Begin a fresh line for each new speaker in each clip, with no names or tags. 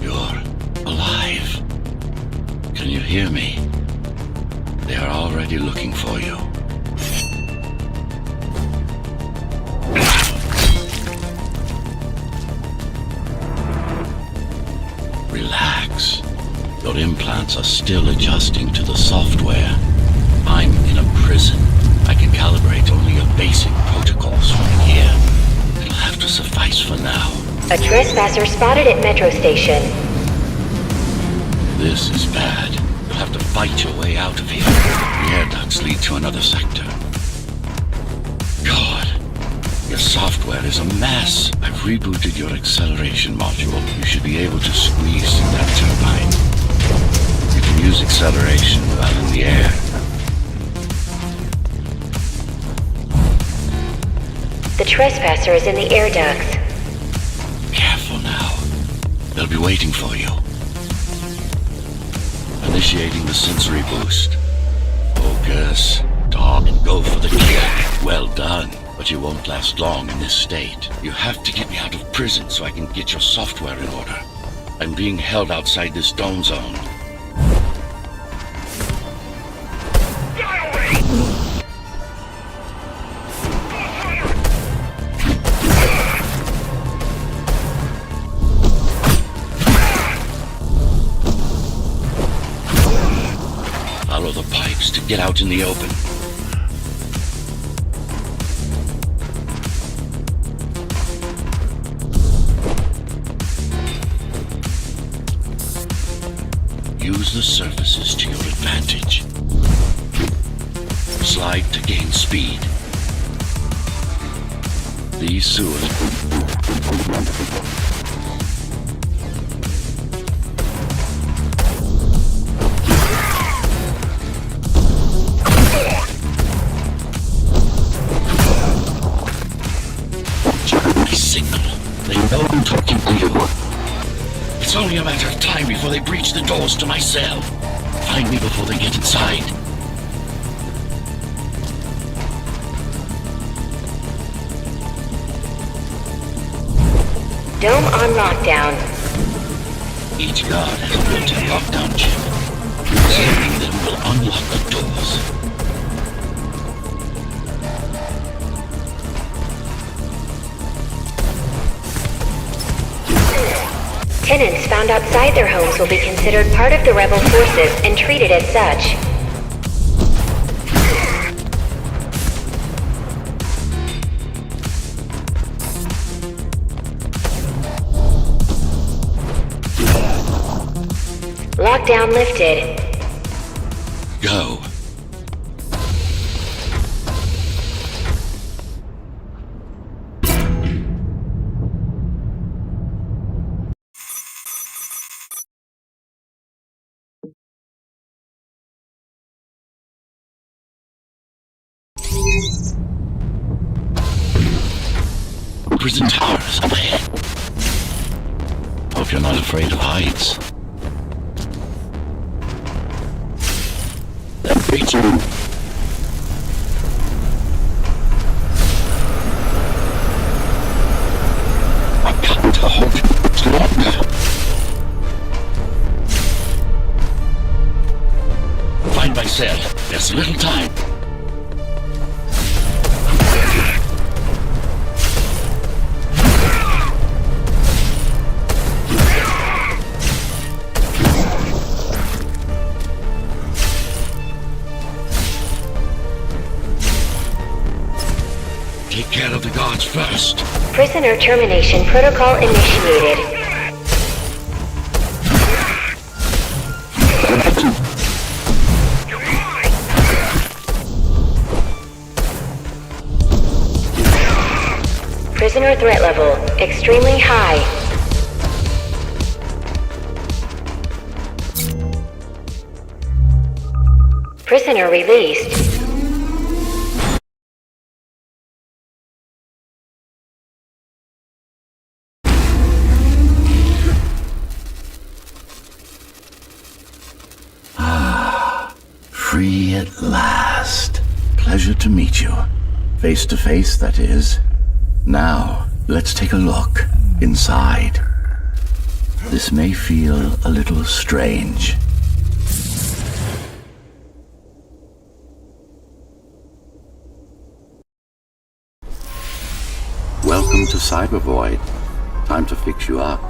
You're alive. Can you hear me? They are already looking for you. Relax. Your implants are still adjusting to the software. I'm in a prison. I can calibrate only your basic protocols from here. It'll have to suffice for now.
A trespasser spotted at Metro Station.
This is bad. You'll have to fight your way out of here. The air ducts lead to another sector. God, your software is a mess. I've rebooted your acceleration module. You should be able to squeeze through that turbine. You can use acceleration while in the air.
The trespasser is in the air ducts.
Careful now. They'll be waiting for you. Initiating the sensory boost. Focus. Talk and go for the kill. Well done. But you won't last long in this state. You have to get me out of prison so I can get your software in order. I'm being held outside this dome zone. Follow the pipes to get out in the open. Use the surfaces to your advantage. Slide to gain speed. These sewers... I'm talking to you. It's only a matter of time before they breach the doors to my cell. Find me before they get inside.
Dome on lockdown.
Each guard has a built-in lockdown chip. Saving them will unlock the doors.
Tenants found outside their homes will be considered part of the rebel forces and treated as such. Lockdown lifted.
Go. Prison tower is up ahead. Hope you're not afraid of heights. That creature. I can't hold it much longer. Find my cell. There's little time. Take care of the guards first.
Prisoner termination protocol initiated. Prisoner threat level extremely high. Prisoner released.
Free at last. Pleasure to meet you. Face to face, that is. Now, let's take a look inside. This may feel a little strange. Welcome to Cybervoid. Time to fix you up.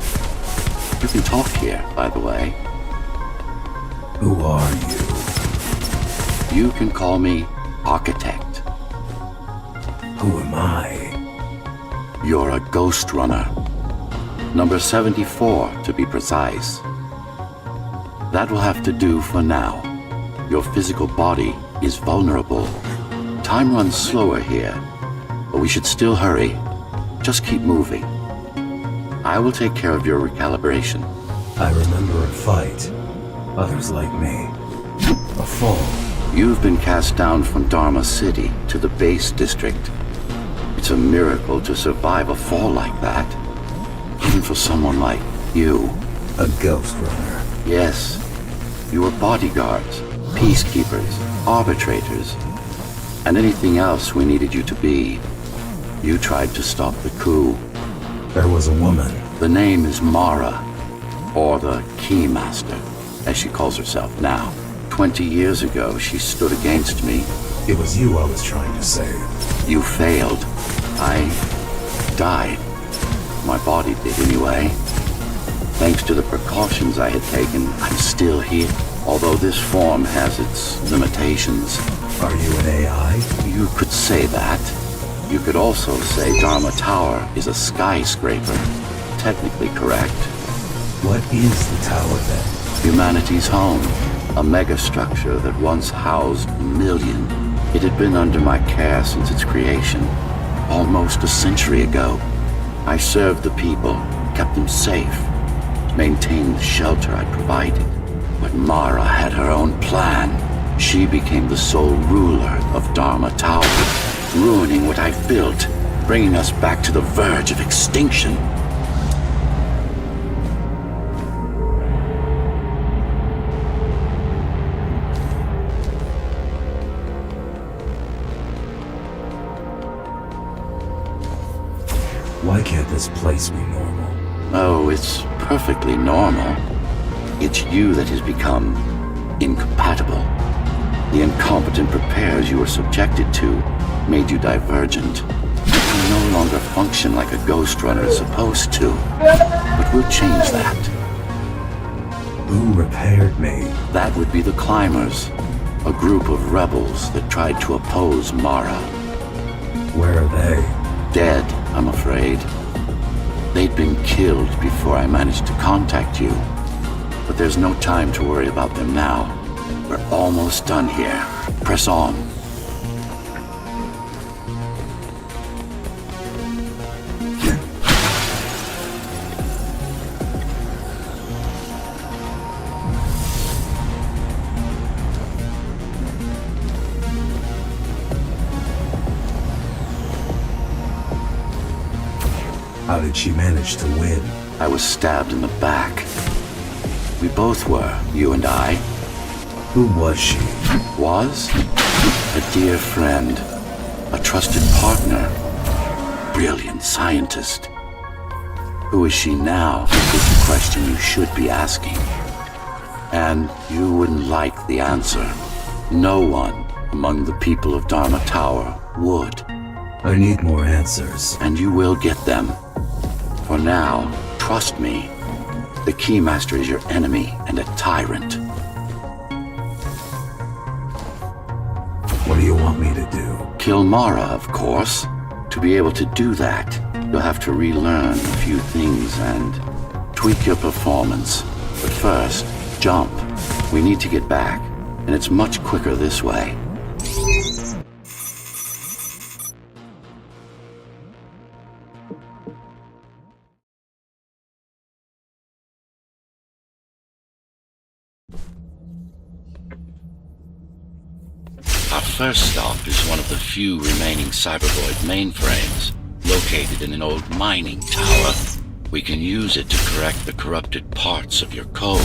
You can talk here, by the way.
Who are you?
You can call me Architect.
Who am I?
You're a Ghostrunner. Number 74, to be precise. That will have to do for now. Your physical body is vulnerable. Time runs slower here, but we should still hurry. Just keep moving. I will take care of your recalibration.
I remember a fight. Others like me. A fall.
You've been cast down from Dharma City to the base district. It's a miracle to survive a fall like that. Even for someone like you.
A Ghostrunner.
Yes. You were bodyguards, peacekeepers, arbitrators, and anything else we needed you to be. You tried to stop the coup.
There was a woman.
The name is Mara, or the Keymaster, as she calls herself now. 20 years ago, she stood against me.
It was you I was trying to save.
You failed. I died. My body did anyway. Thanks to the precautions I had taken, I'm still here. Although this form has its limitations.
Are you an AI?
You could say that. You could also say Dharma Tower is a skyscraper. Technically correct.
What is the tower then?
Humanity's home. A megastructure that once housed a million. It had been under my care since its creation. Almost a century ago. I served the people, kept them safe, maintained the shelter I provided. But Mara had her own plan. She became the sole ruler of Dharma Tower, ruining what I built, bringing us back to the verge of extinction.
Why can't this place be normal?
Oh, it's perfectly normal. It's you that has become incompatible. The incompetent repairs you were subjected to made you divergent. You no longer function like a Ghostrunner is supposed to. But we'll change that.
Who repaired me?
That would be the Climbers, a group of rebels that tried to oppose Mara.
Where are they?
Dead, I'm afraid. They'd been killed before I managed to contact you. But there's no time to worry about them now. We're almost done here. Press on.
How did she manage to win?
I was stabbed in the back. We both were, you and I.
Who was she?
Was? A dear friend. A trusted partner. Brilliant scientist. Who is she now is the question you should be asking. And you wouldn't like the answer. No one among the people of Dharma Tower would.
I need more answers.
And you will get them. For now, trust me. The Keymaster is your enemy and a tyrant.
What do you want me to do?
Kill Mara, of course. To be able to do that, you'll have to relearn a few things and tweak your performance. But first, jump. We need to get back, and it's much quicker this way. Our first stop is one of the few remaining Cybervoid mainframes, located in an old mining tower. We can use it to correct the corrupted parts of your code,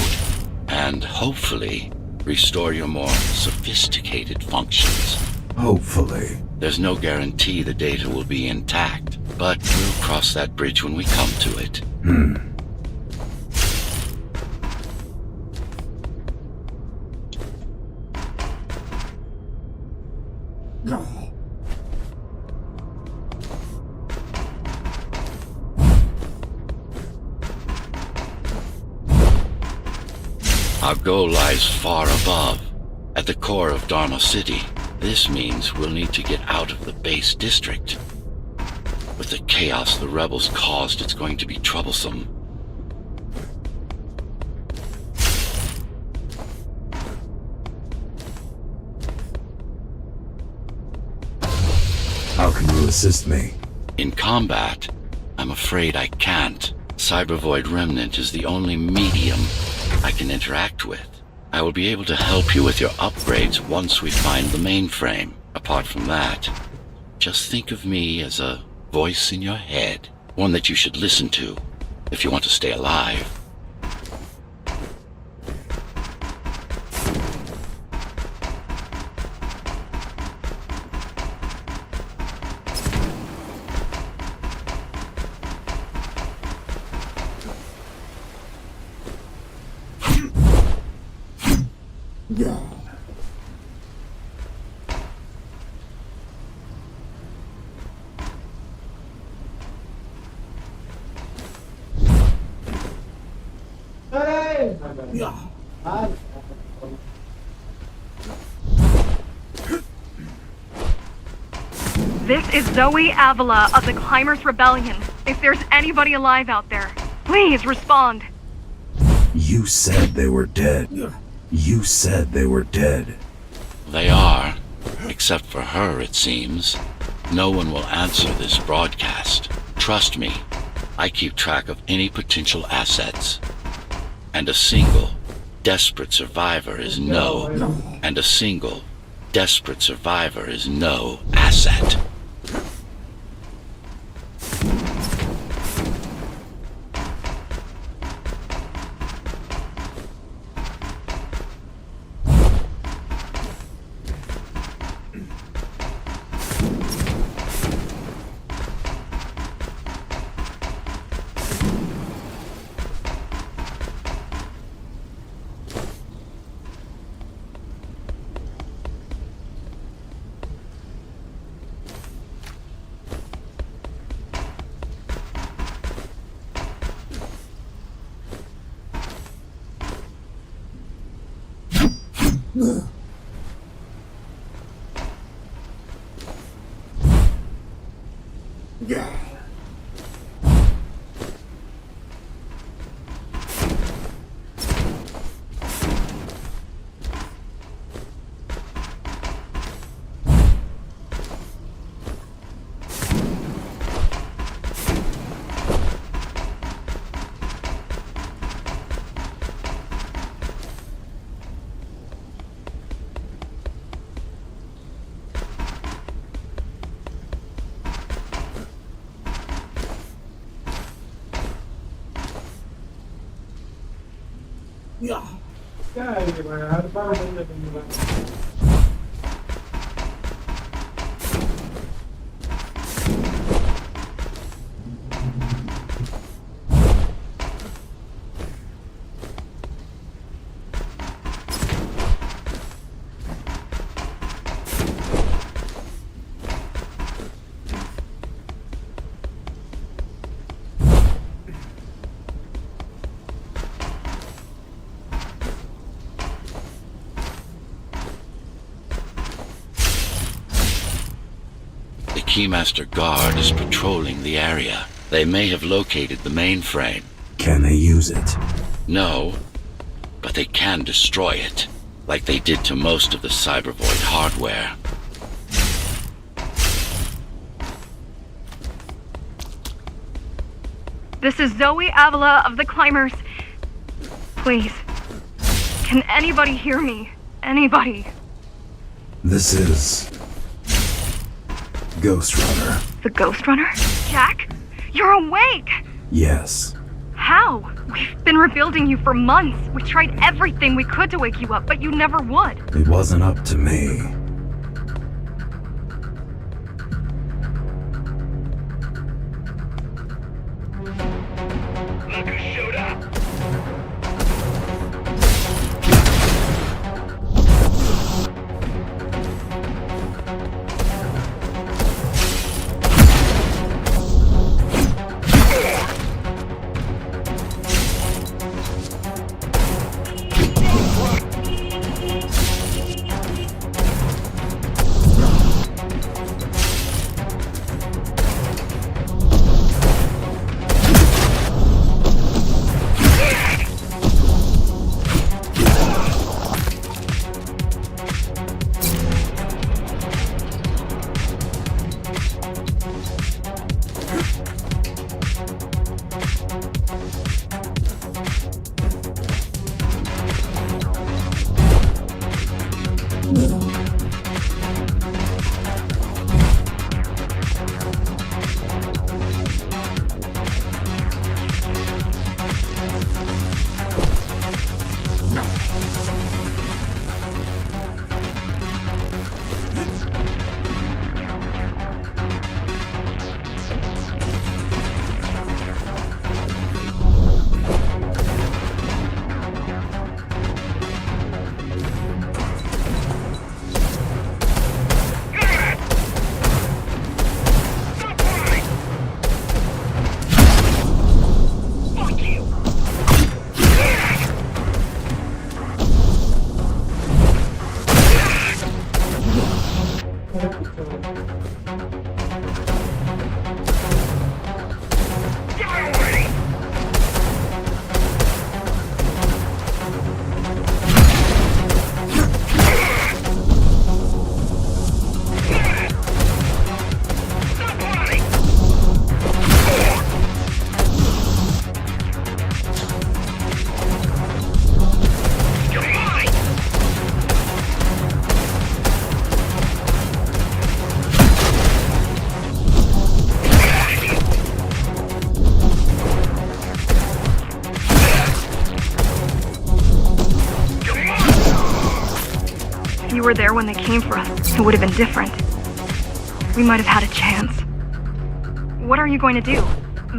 and hopefully restore your more sophisticated functions.
Hopefully.
There's no guarantee the data will be intact, but we'll cross that bridge when we come to it. Our goal lies far above, at the core of Dharma City. This means we'll need to get out of the base district. With the chaos the rebels caused, it's going to be troublesome.
How can you assist me?
In combat, I'm afraid I can't. Cybervoid Remnant is the only medium I can interact with. I will be able to help you with your upgrades once we find the mainframe. Apart from that, just think of me as a voice in your head. One that you should listen to if you want to stay alive.
This is Zoe Avila of the Climbers Rebellion. If there's anybody alive out there, please respond.
You said they were dead. You said they were dead.
They are, except for her, it seems. No one will answer this broadcast. Trust me, I keep track of any potential assets. And a single, desperate survivor is no. And a single, desperate survivor is no asset. Keymaster Guard is patrolling the area. They may have located the mainframe.
Can they use it?
No, but they can destroy it, like they did to most of the Cybervoid hardware.
This is Zoe Avila of the Climbers. Please, can anybody hear me? Anybody?
This is Ghostrunner.
The Ghostrunner? Jack? You're awake!
Yes.
How? We've been rebuilding you for months. We tried everything we could to wake you up, but you never would.
It wasn't up to me.
Were there when they came for us, it would have been different. We might have had a chance. What are you going to do?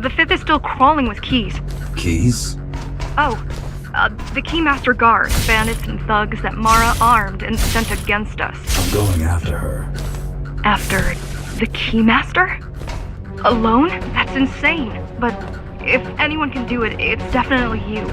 The Fifth is still crawling with keys.
Keys?
Oh, the Keymaster Guard, bandits and thugs that Mara armed and sent against us.
I'm going after her.
After the Keymaster? Alone? That's insane. But if anyone can do it, it's definitely you.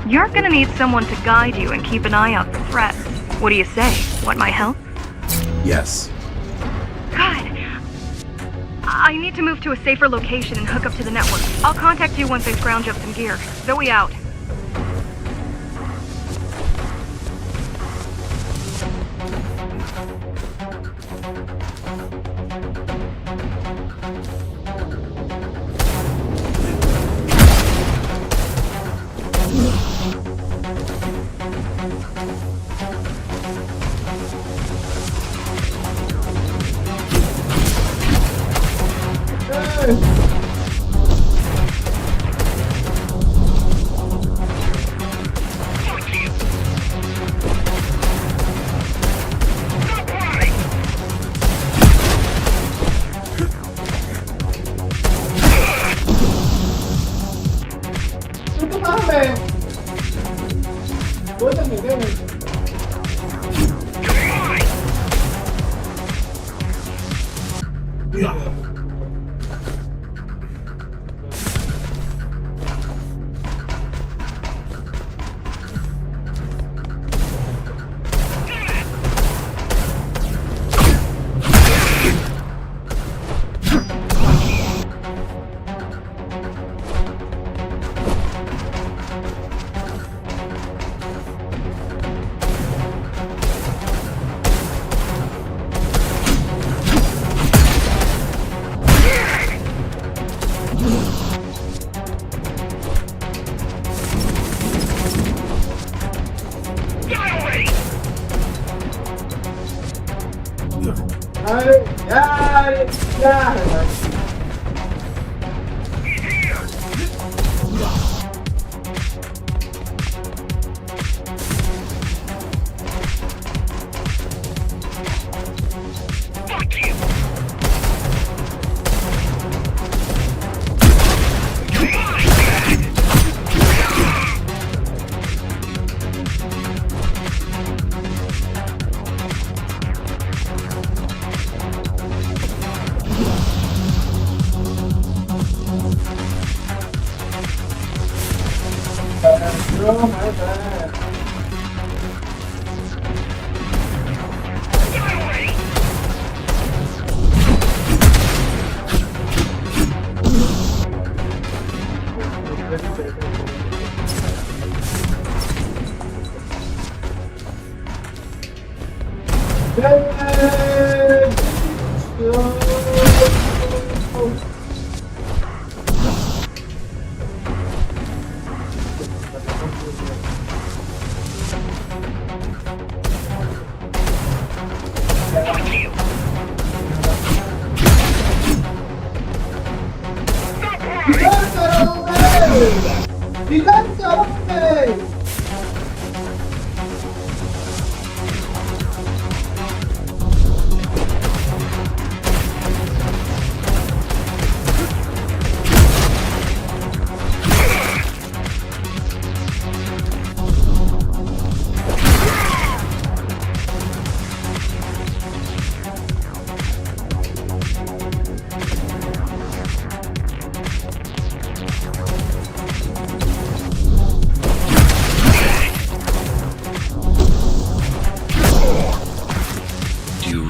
You're gonna need someone to guide you and keep an eye out for threats. What do you say? Want my help?
Yes.
Good. I need to move to a safer location and hook up to the network. I'll contact you once I scrounge up some gear. Zoe out.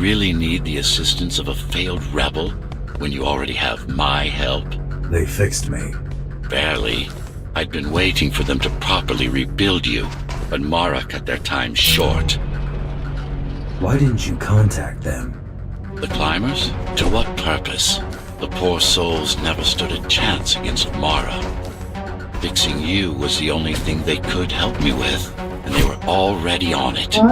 Really need the assistance of a failed rebel when you already have my help?
They fixed me.
Barely. I'd been waiting for them to properly rebuild you, but Mara cut their time short.
Why didn't you contact them?
The climbers? To what purpose? The poor souls never stood a chance against Mara. Fixing you was the only thing they could help me with, and they were already on it.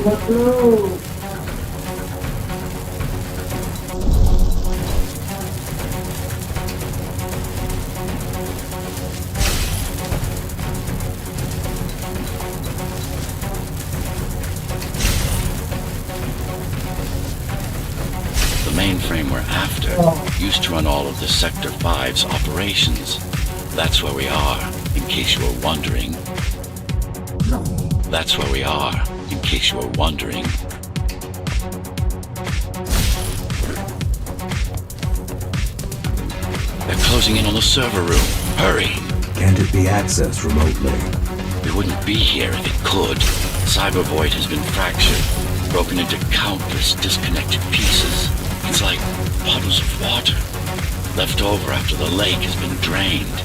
The mainframe we're after used to run all of the Sector 5's operations. That's where we are, in case you were wondering. That's where we are, in case you were wondering. They're closing in on the server room. Hurry!
Can't it be accessed remotely?
We wouldn't be here if it could. Cyber Void has been fractured, broken into countless disconnected pieces. It's like puddles of water, left over after the lake has been drained.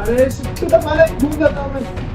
अरे shift तो मारे भूल जाता हूँ मैं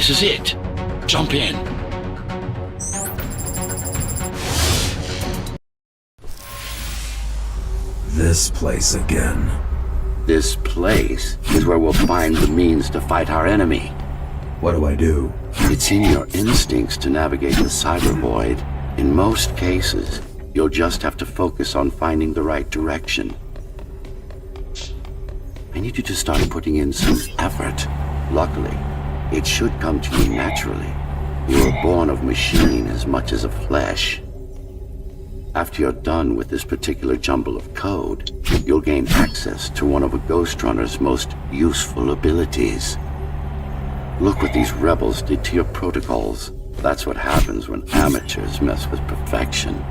This is it. Jump in.
This place again.
This place is where we'll find the means to fight our enemy.
What do I do?
It's in your instincts to navigate the cyber void. In most cases, you'll just have to focus on finding the right direction. I need you to start putting in some effort. Luckily, it should come to you naturally. You were born of machine as much as of flesh. After you're done with this particular jumble of code, you'll gain access to one of a Ghostrunner's most useful abilities. Look what these rebels did to your protocols. That's what happens when amateurs mess with perfection.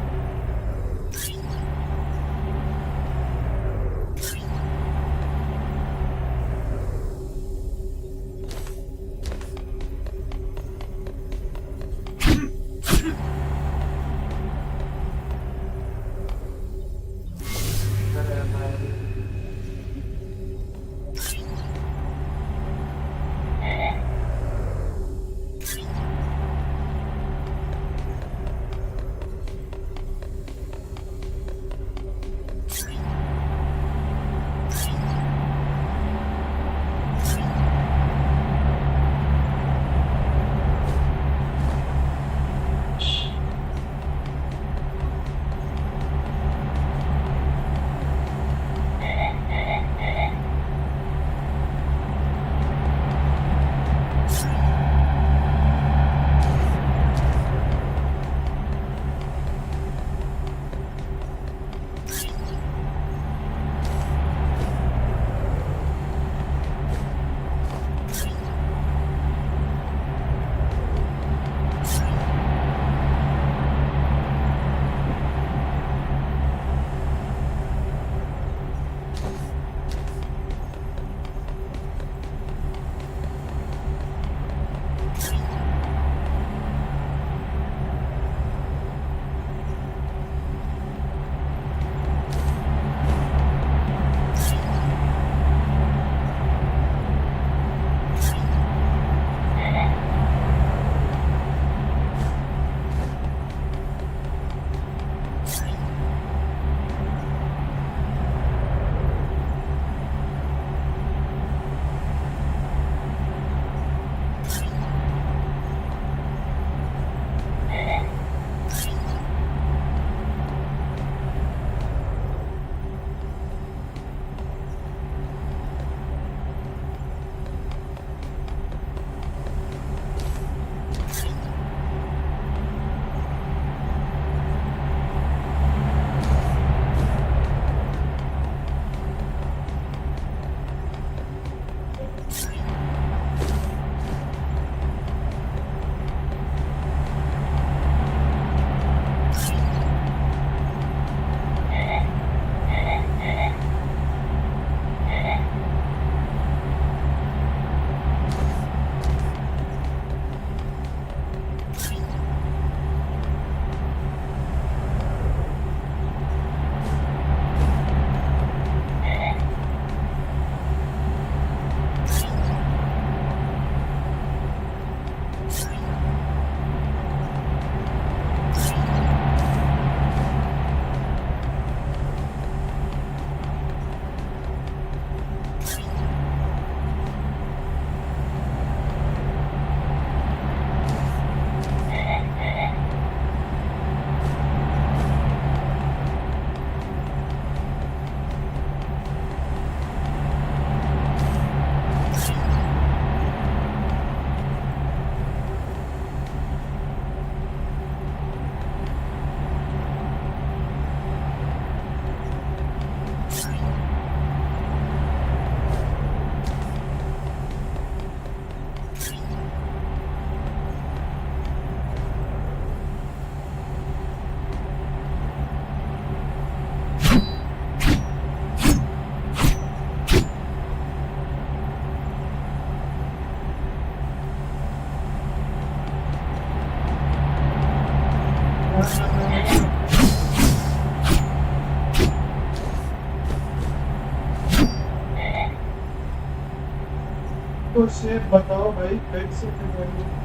से बताओ भाई कैसे करेंगे।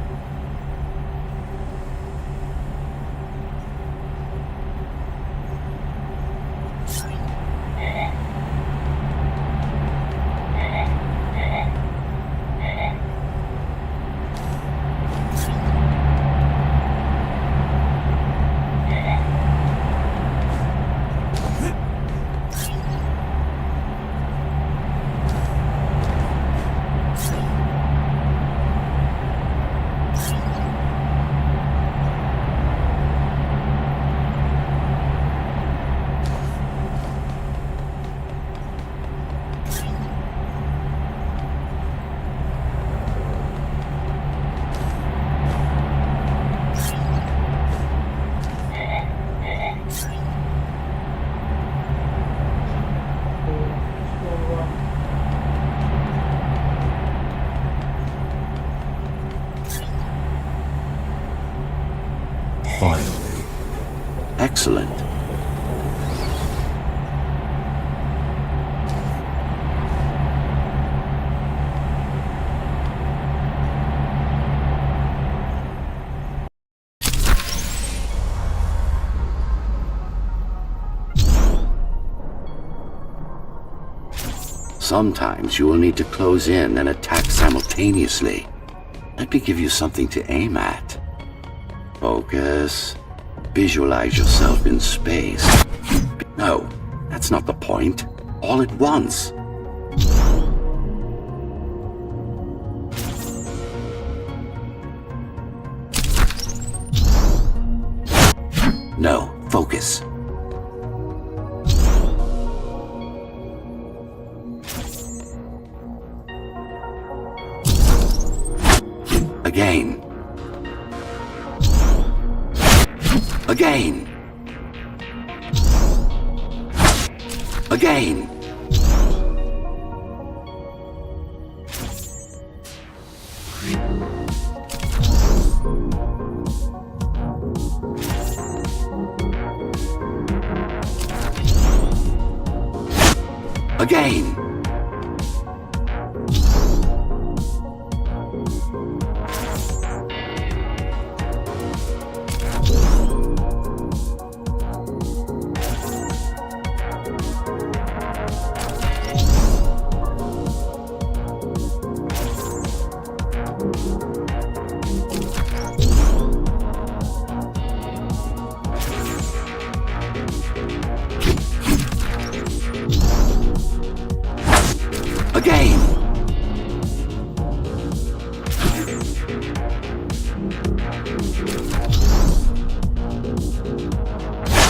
Finally.
Excellent. Sometimes you will need to close in and attack simultaneously. Let me give you something to aim at. Focus. Visualize yourself in space. No, that's not the point. All at once. No, focus. Again. Again. Again. Again. Again.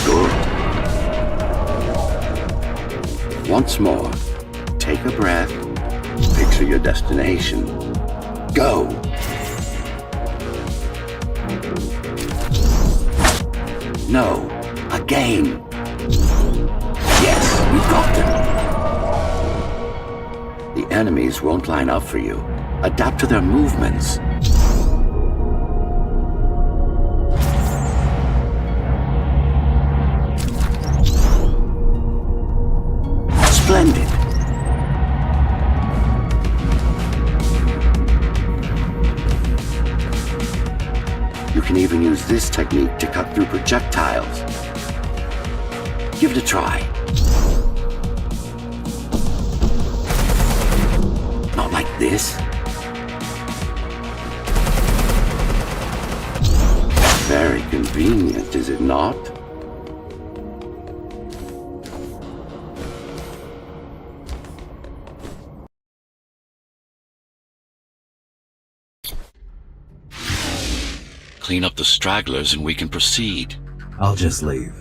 Good. Once more, take a breath, picture your destination. Go. No, again. Yes, you got them. The enemies won't line up for you. Adapt to their movements. Splendid. You can even use this technique to cut through projectiles. Give it a try. Not like this. Very convenient, is it not?
Clean up the stragglers and we can proceed.
I'll just leave.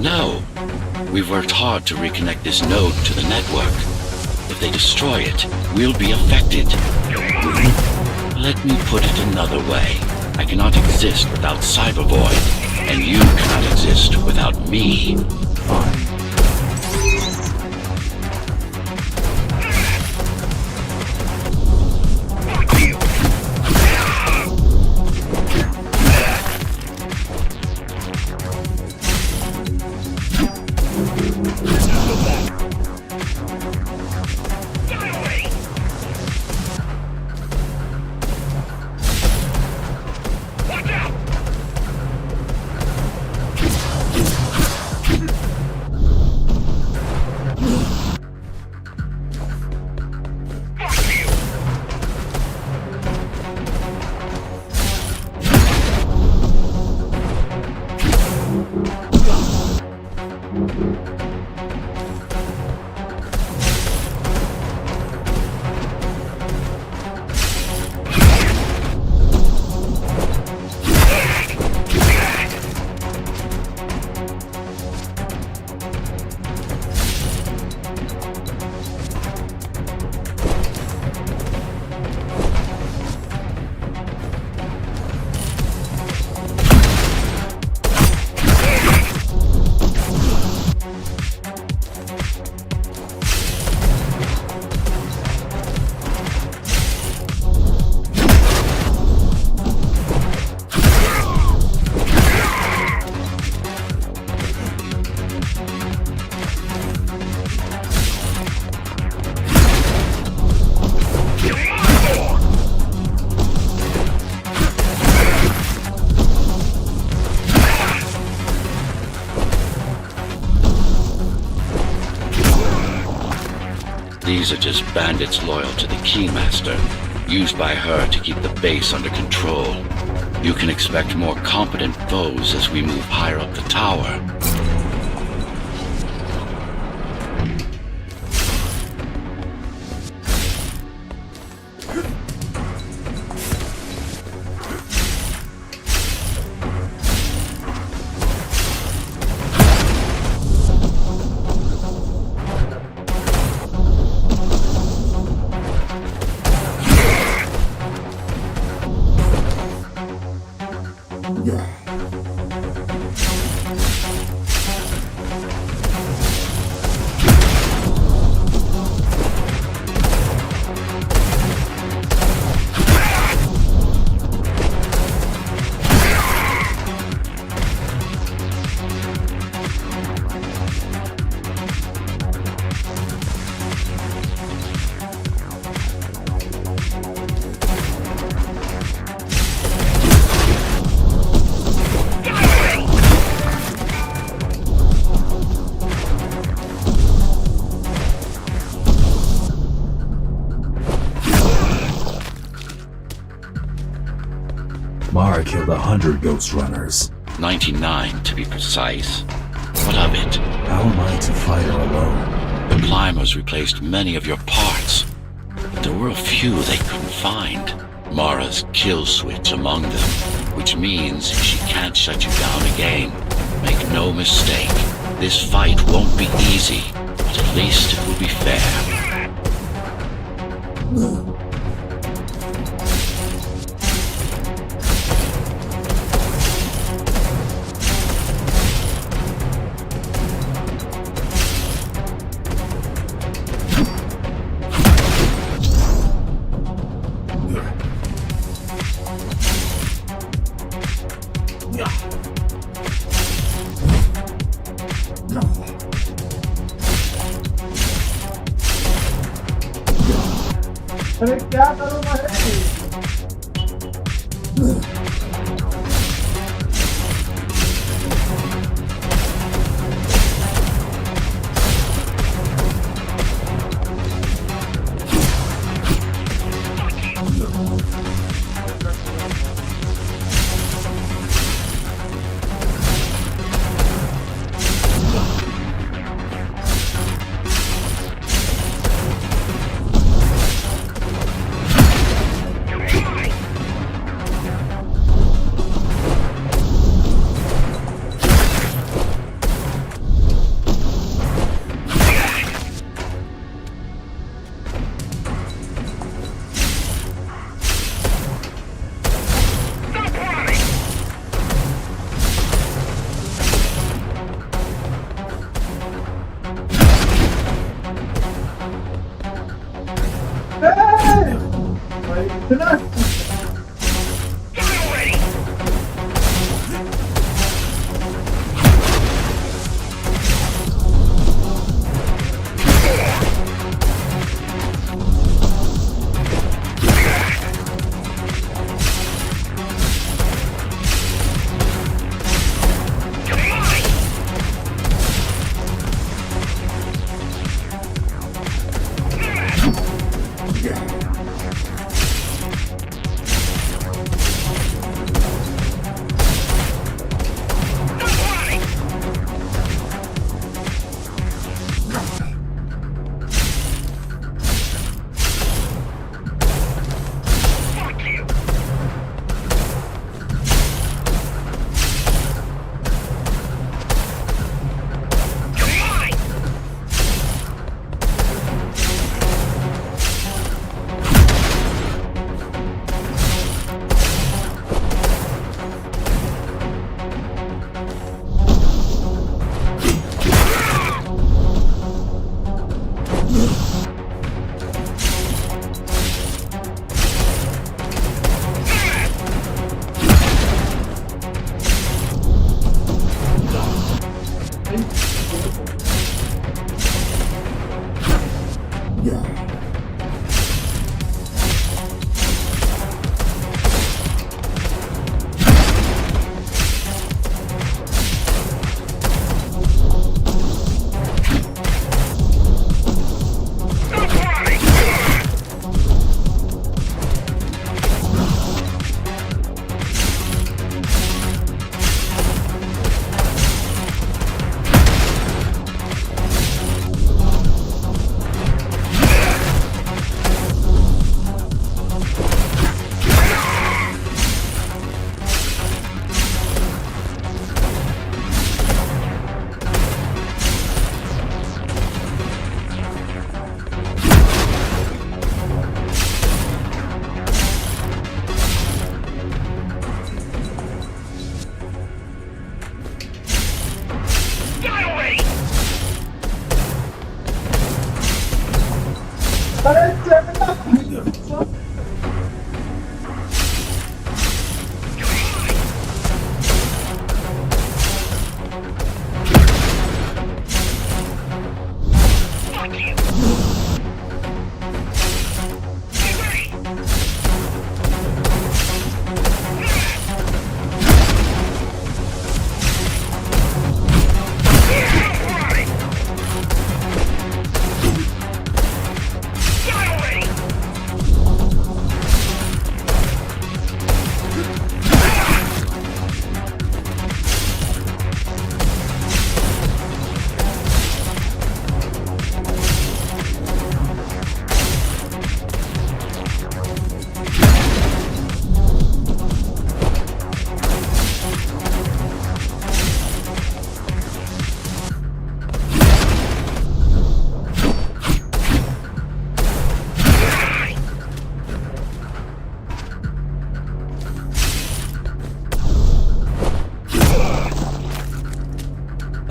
No. We've worked hard to reconnect this node to the network. If they destroy it, we'll be affected. Let me put it another way. I cannot exist without Cybervoid, and you cannot exist without me.
Fine.
These are just bandits loyal to the Keymaster, used by her to keep the base under control. You can expect more competent foes as we move higher up the tower.
Mara killed 100 Ghostrunners.
99 to be precise. What of it?
How am I to fight her alone?
The climbers replaced many of your parts, but there were a few they couldn't find. Mara's kill switch among them, which means she can't shut you down again. Make no mistake, this fight won't be easy, but at least it will be fair.
अरे क्या करूं मैं? भाई इतना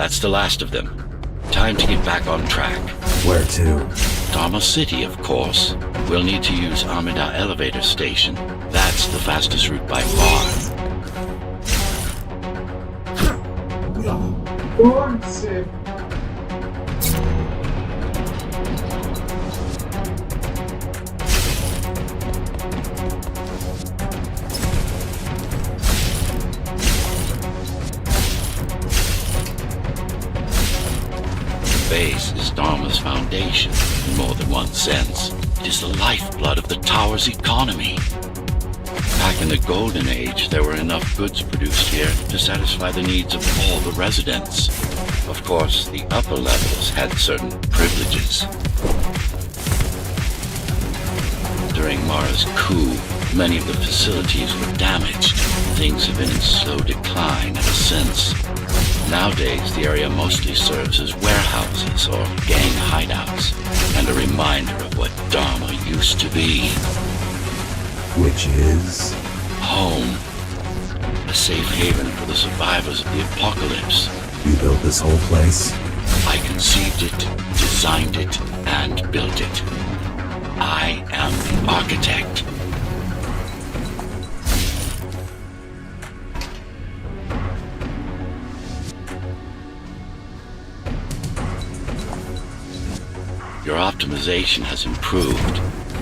That's the last of them. Time to get back on track.
Where to?
Dharma City, of course. We'll need to use Amida Elevator Station. That's the fastest route by far.
Forse.
The base is Dharma's foundation, in more than one sense. It is the lifeblood of the tower's economy. Back in the Golden Age, there were enough goods produced here to satisfy the needs of all the residents. Of course, the upper levels had certain privileges. During Mara's coup, many of the facilities were damaged. Things have been in slow decline ever since. Nowadays, the area mostly serves as warehouses or gang hideouts, and a reminder of what Dharma used to be.
Which is?
Home. A safe haven for the survivors of the apocalypse.
You built this whole place?
I conceived it, designed it, and built it. I am the architect. Your optimization has improved,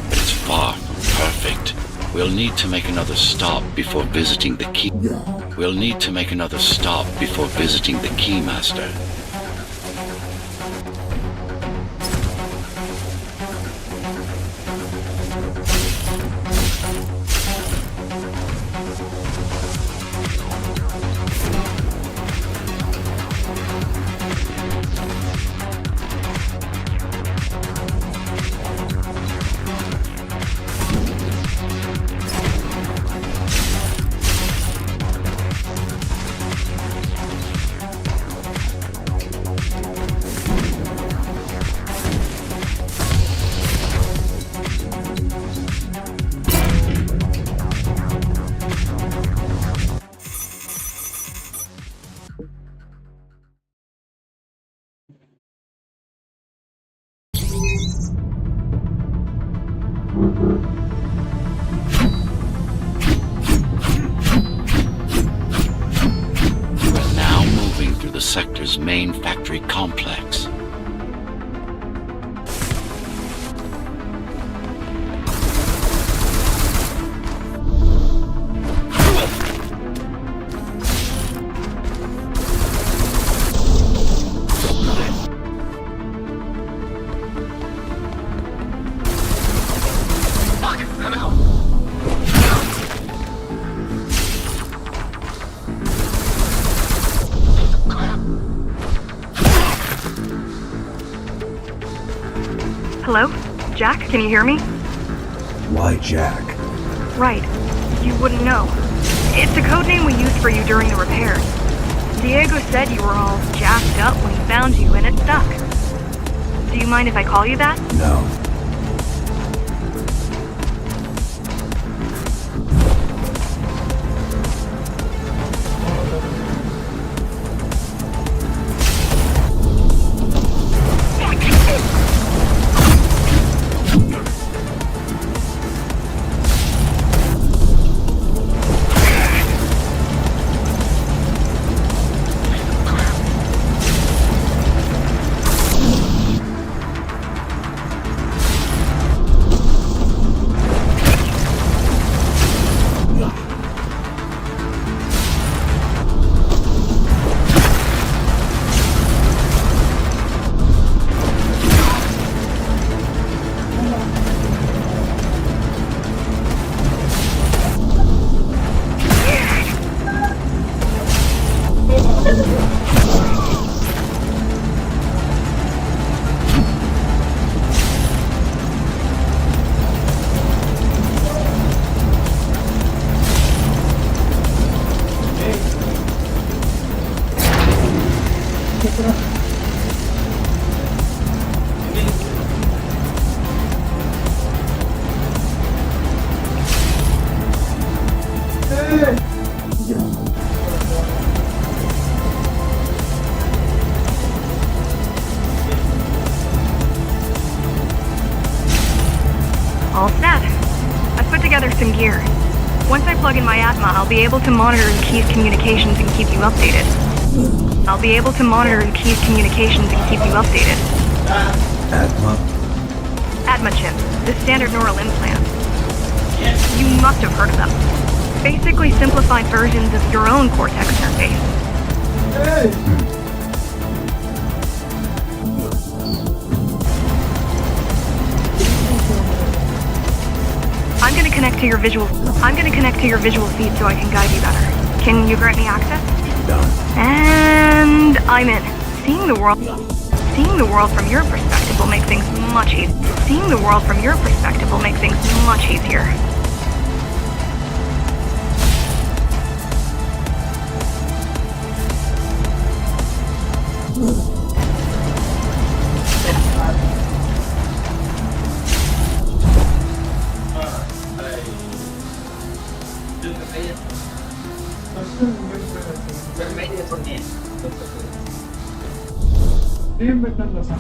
but it's far from perfect. We'll need to make another stop before visiting the key. We'll need to make another stop before visiting the Keymaster. We're now moving through the sector's main factory complex.
Hello? Jack, can you hear me?
Why Jack?
Right. You wouldn't know. It's a code name we used for you during the repairs. Diego said you were all jacked up when he found you, and it stuck. Do you mind if I call you that?
No.
plug in my Atma, I'll be able to monitor the key's communications and keep you updated.
Atma?
Atma chips, the standard neural implants. You must have heard of them. Basically simplified versions of your own Cortex interface.
Hey!
I'm gonna connect to your visual feed so I can guide you better. Can you grant me access?
Done.
And I'm in. Seeing the world from your perspective will make things much easier.
Bien metiendo esa.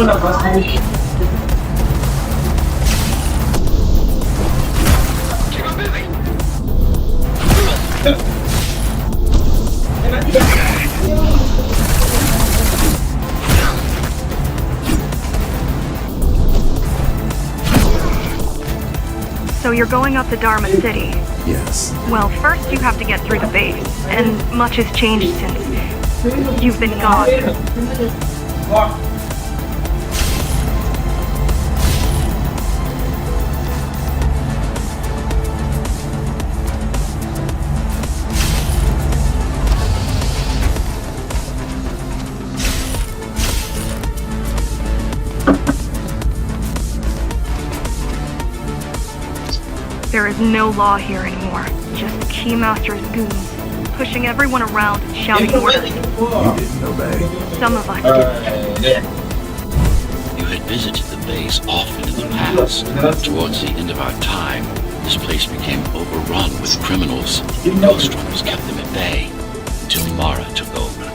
So you're going up to Dharma City.
Yes.
Well, first you have to get through the base, and much has changed since you've been gone. There is no law here anymore. Just Keymaster's goons, pushing everyone around and shouting orders.
You didn't obey.
Some of us did.
You had visited the base often in the past. Towards the end of our time, this place became overrun with criminals. Ghostrunners kept them at bay until Mara took over.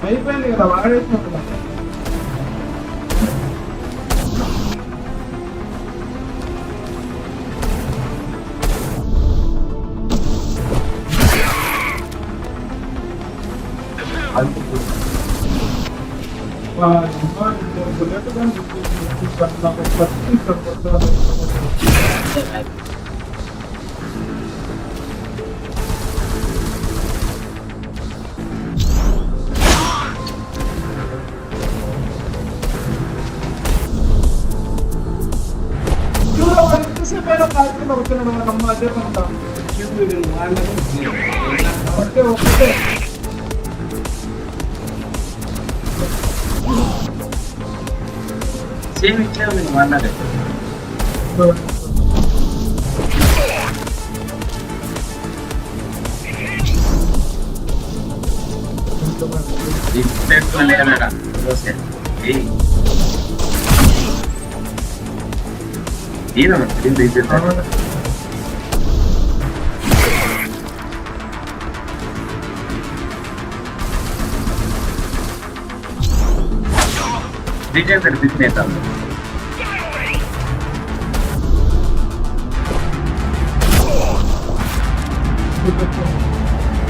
అయిపోయింది కదా వాడేసిన pero kahit na ako na naman ang mother ng tao. Okay.
Same itle నేను వాడినారు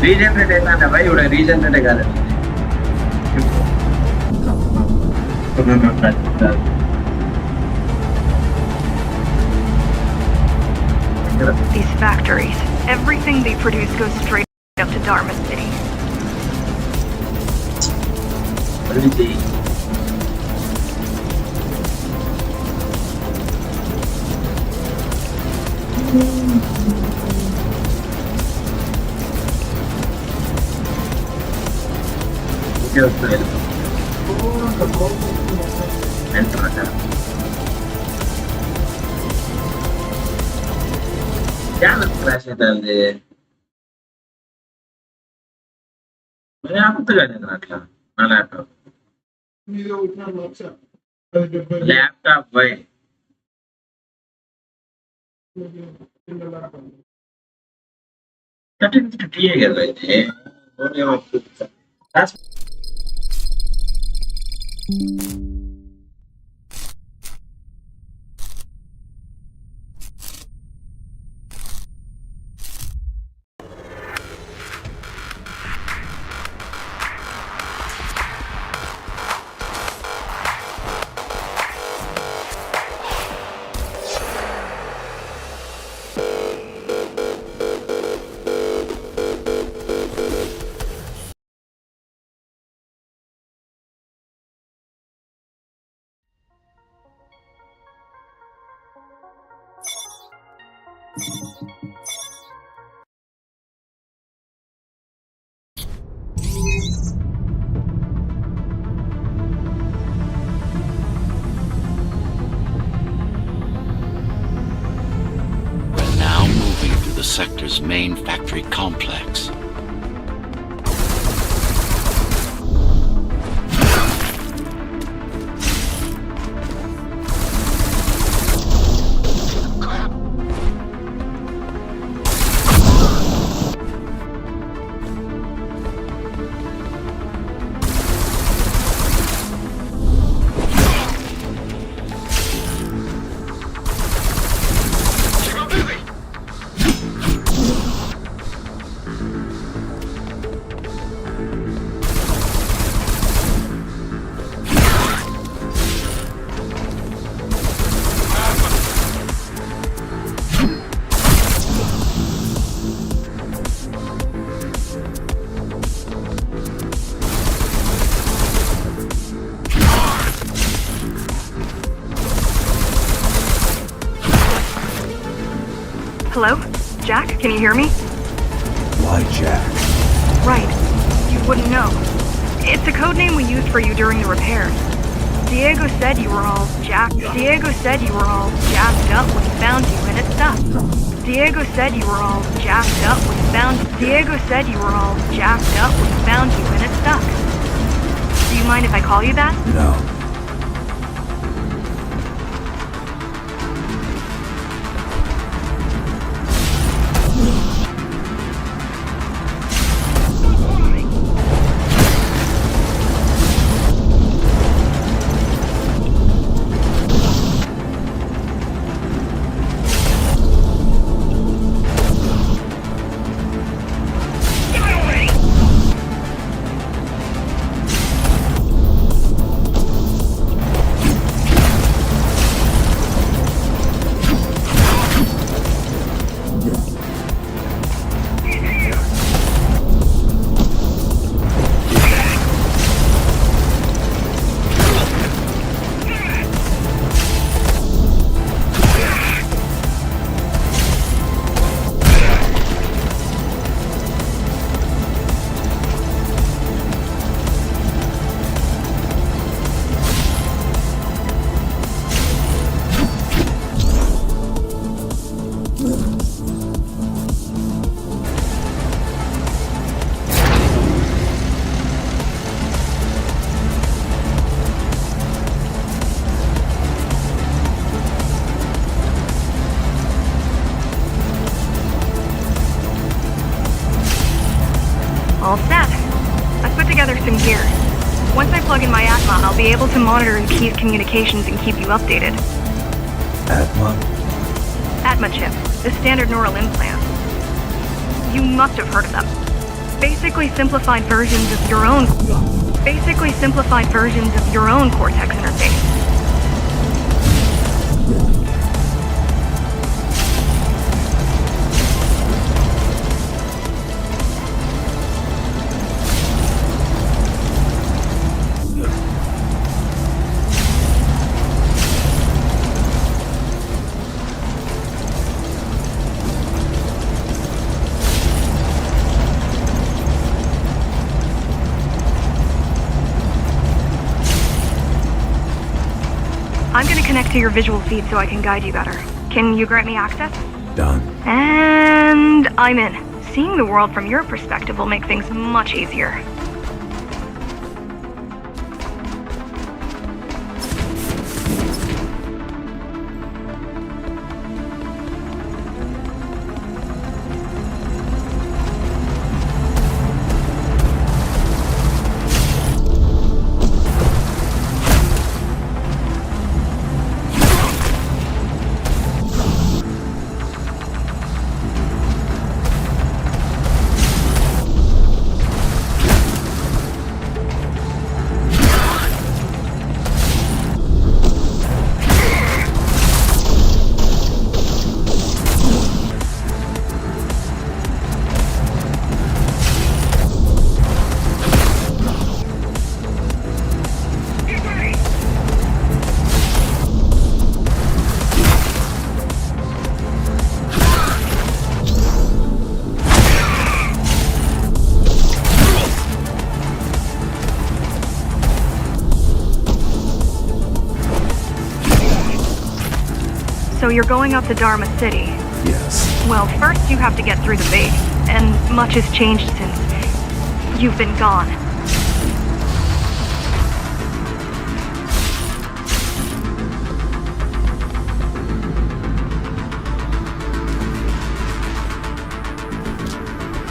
regenerate అయితే భయ ఇవిడ regenerate కాదు
These factories, everything they produce goes straight up to Dharma City.
Crash అవుతుంది మరి ఆపుతుంది నేను అట్లా నా ల్యాప్టాప్ ల్యాప్టాప్ బై 1350 కదా అయితే
sector's main factory complex.
Hello? Jack, can you hear me?
Why, Jack?
Right. You wouldn't know. It's a code name we used for you during the repairs. Diego said you were all jacked up when he found you, and it stuck. Diego said you were all jacked up when he found you, and it stuck. Do you mind if I call you that?
No.
All set. I've put together some gear. Once I plug in my Atma, I'll be able to monitor and keep communications and keep you updated.
Atma?
Atma chip, the standard neural implant. You must have heard of them. Basically simplified versions of your own Cortex interface. I'm gonna connect to your visual feed so I can guide you better. Can you grant me access?
Done.
And I'm in. Seeing the world from your perspective will make things much easier. So you're going up to Dharma City.
Yes.
Well, first you have to get through the base, and much has changed since you've been gone.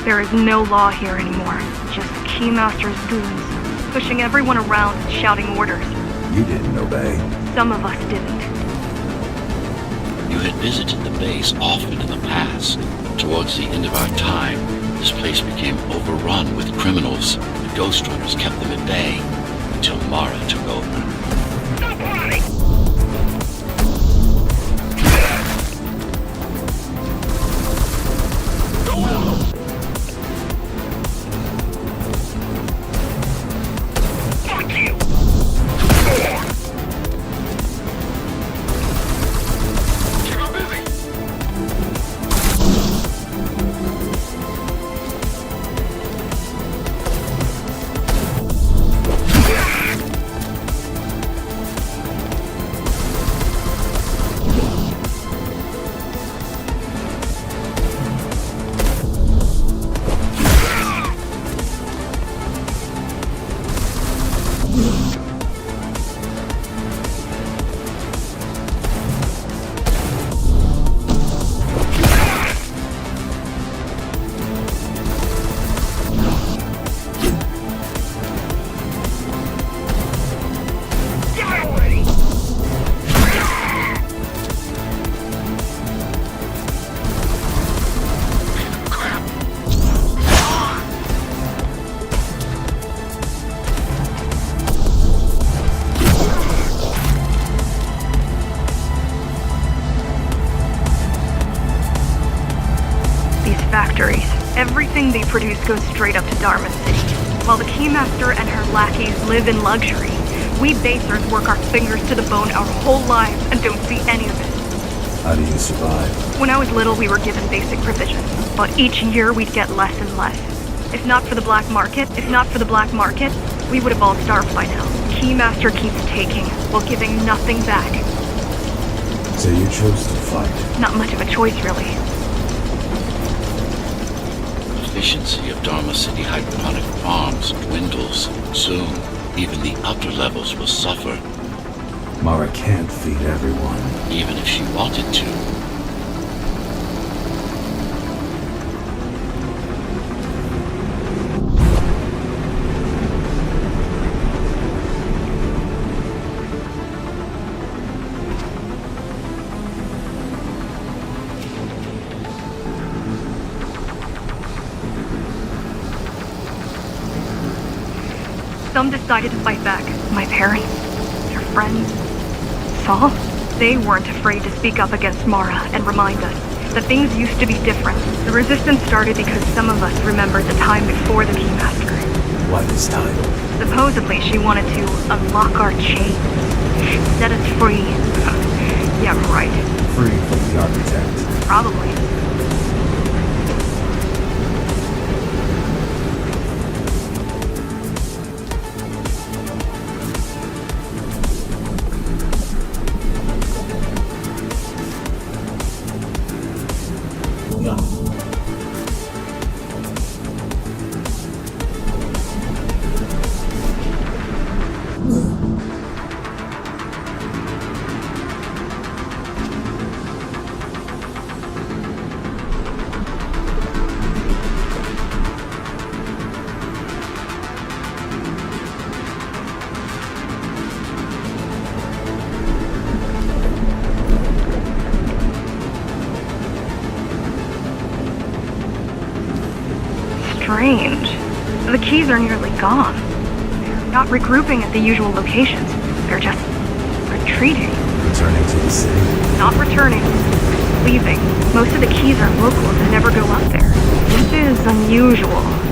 There is no law here anymore, just Keymaster's goons, pushing everyone around and shouting orders.
You didn't obey.
Some of us didn't.
You had visited the base often in the past. Towards the end of our time, this place became overrun with criminals. The Ghostrunners kept them at bay until Mara took over.
Everything they produce goes straight up to Dharma City. While the Keymaster and her lackeys live in luxury, we basers work our fingers to the bone our whole lives and don't see any of it.
How do you survive?
When I was little, we were given basic provisions, but each year we'd get less and less. If not for the black market, we would have all starved by now. Keymaster keeps taking, while giving nothing back.
So you chose to fight?
Not much of a choice, really.
Efficiency of Dharma City hydroponic farms dwindles. Soon, even the upper levels will suffer,
Mara can't feed everyone.
even if she wanted to.
Some decided to fight back. My parents, their friends, Saul. They weren't afraid to speak up against Mara and remind us that things used to be different. The resistance started because some of us remembered the time before the Keymaster.
Why this title?
Supposedly she wanted to unlock our chains, set us free. Yeah, right.
Free from the architect.
Probably. Strange. The keys are nearly gone. They're not regrouping at the usual locations. They're just retreating.
Returning to the city?
Not returning. Leaving. Most of the keys are locals and never go up there. This is unusual.